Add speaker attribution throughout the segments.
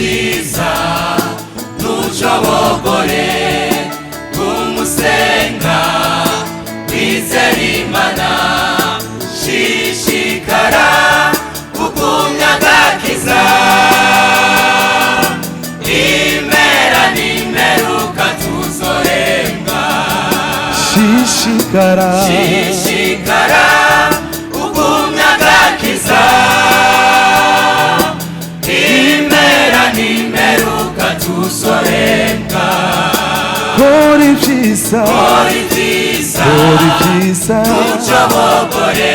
Speaker 1: vyiza ntushobogore kumusenga wizera Imana shishikara ugumya agakiza impera n'imperuka tuzohembwa
Speaker 2: shishikara
Speaker 1: ugumya agakiza impera n'imperuka tuzohembwa
Speaker 2: kora ibyiza
Speaker 1: ntushobogore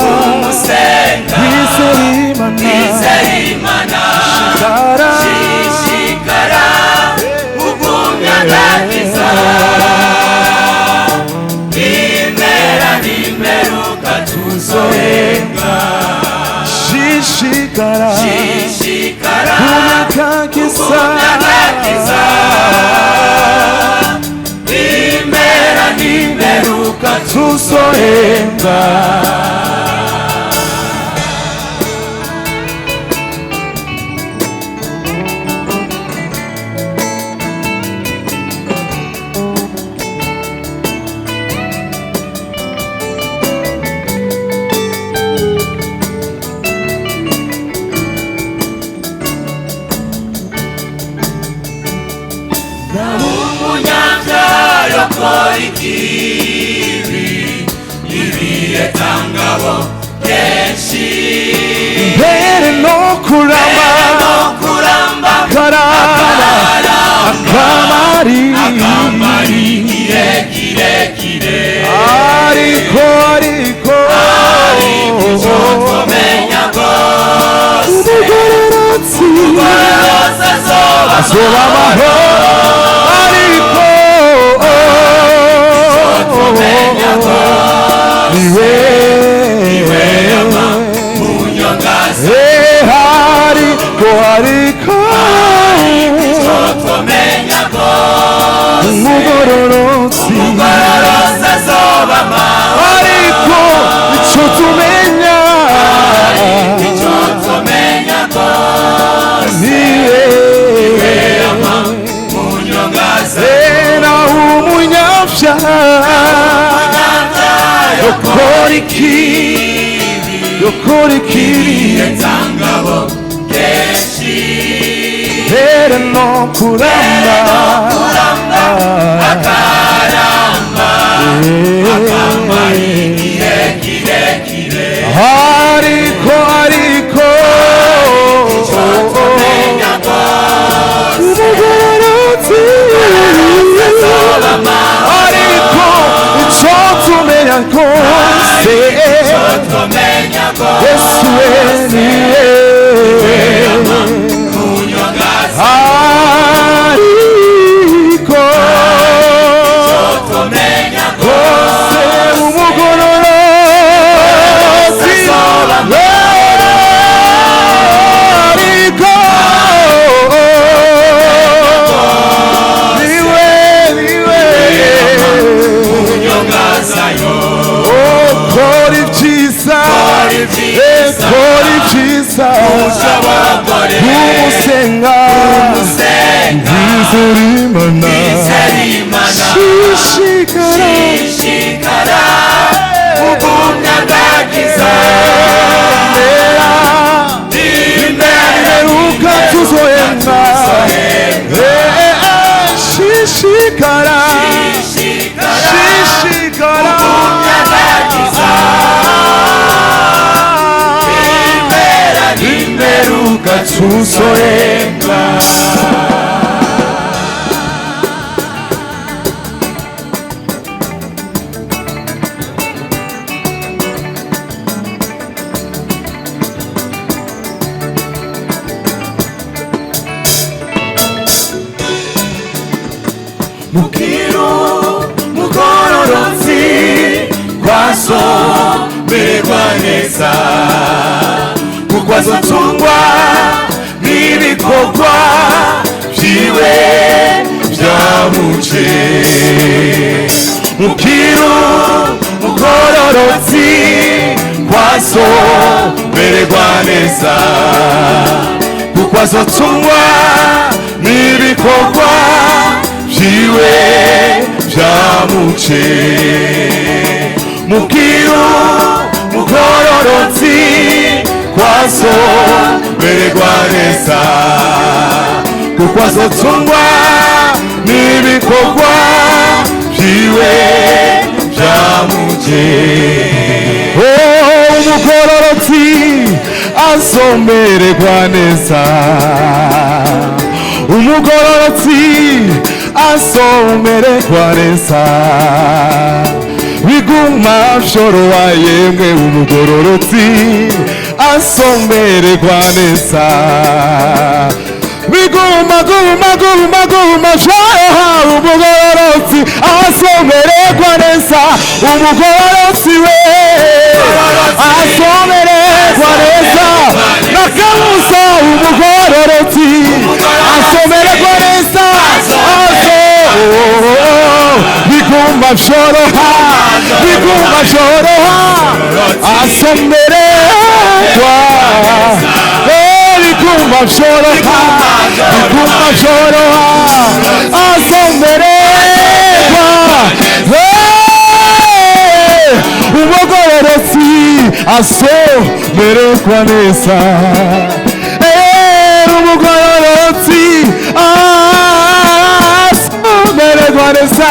Speaker 2: kumusenga wizera Imana
Speaker 1: shishikara ugumya agakiza impera n'imperuka tuzohembwa
Speaker 2: shishikara
Speaker 1: ugumya agakiza impera n'imperuka tuzohembwa Tangabo kenshi
Speaker 2: mbere no kuramba karara akamari
Speaker 1: kirekire
Speaker 2: ariko
Speaker 1: tumenya rwose
Speaker 2: umugororotsi azoba amahoro ariko
Speaker 1: tumenya rwose
Speaker 2: ariko
Speaker 1: tumenya rwose
Speaker 2: umugororotsi
Speaker 1: azoba amahoro
Speaker 2: ariko icyo tumenya
Speaker 1: rwose
Speaker 2: naho umunyabyaha yokora ikibi
Speaker 1: tangabo kenshi
Speaker 2: mbere no kuramba
Speaker 1: akaramba igihe kirekire
Speaker 2: ariko
Speaker 1: tumenya rwose
Speaker 2: umugororotsi
Speaker 1: azoba amahoro
Speaker 2: ariko icyo tumenya rwose
Speaker 1: tumenya
Speaker 2: Yesu niwe ariko
Speaker 1: tumenya
Speaker 2: rwose umugororotsi ariko niwe kora ibyiza kumusenga wizera Imana
Speaker 1: shishikara ugumya agakiza
Speaker 2: imperuka tuzohembwa shishikara
Speaker 1: ugumya agakiza impera n'imperuka tuzohembwa mugororotsi kwasomerwa neza kuko azotungwa n'ibikorwa vyiwe vyamuce mugororotsi kwasomerwa neza kuko kuko azotungwa n'ibikorwa vyiwe vyamuce. Mukiru mugororotsi kwazomererwa neza kuko azotungwa n'ibikorwa vyiwe vyamuce.
Speaker 2: Umugororotsi azomererwa neza, umugororotsi azomererwa neza, biguma vyoroha yemwe umugororotsi azomererwa neza, biguma vyoroha umugororotsi azomererwa neza, umugororotsi we azomererwa neza, nakamusa umugororotsi azomererwa neza, biguma vyoroha azomererwa, biguma vyoroha azomererwa, umugororotsi azomererwa neza, umugororotsi azomererwa neza,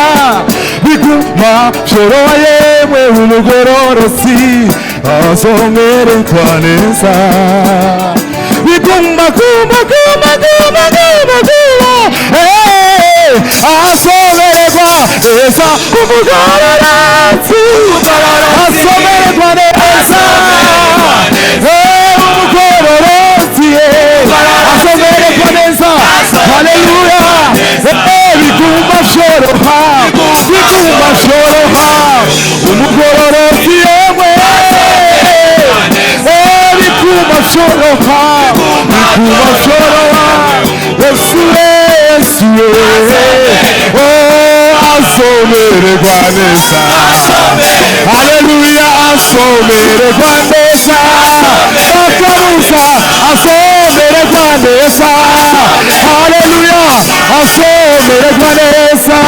Speaker 2: biguma vyoroha yemwe umugororotsi azomererwa neza, biguma azomererwa neza, umugororotsi azomererwa neza, umugororotsi azomererwa neza, haleluya. Biguma vyoroha umugororotsi yemwe, biguma vyoroha Yesu azomererwa neza, haleluya, azomererwa neza, akarusa azomererwa neza, haleluya, azomererwa neza,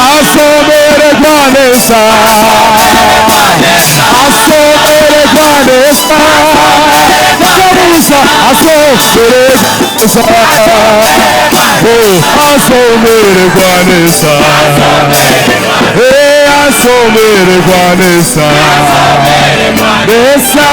Speaker 2: azomererwa neza, azomererwa neza, akarusa azomererwa neza, azomererwa neza, azomererwa neza, neza.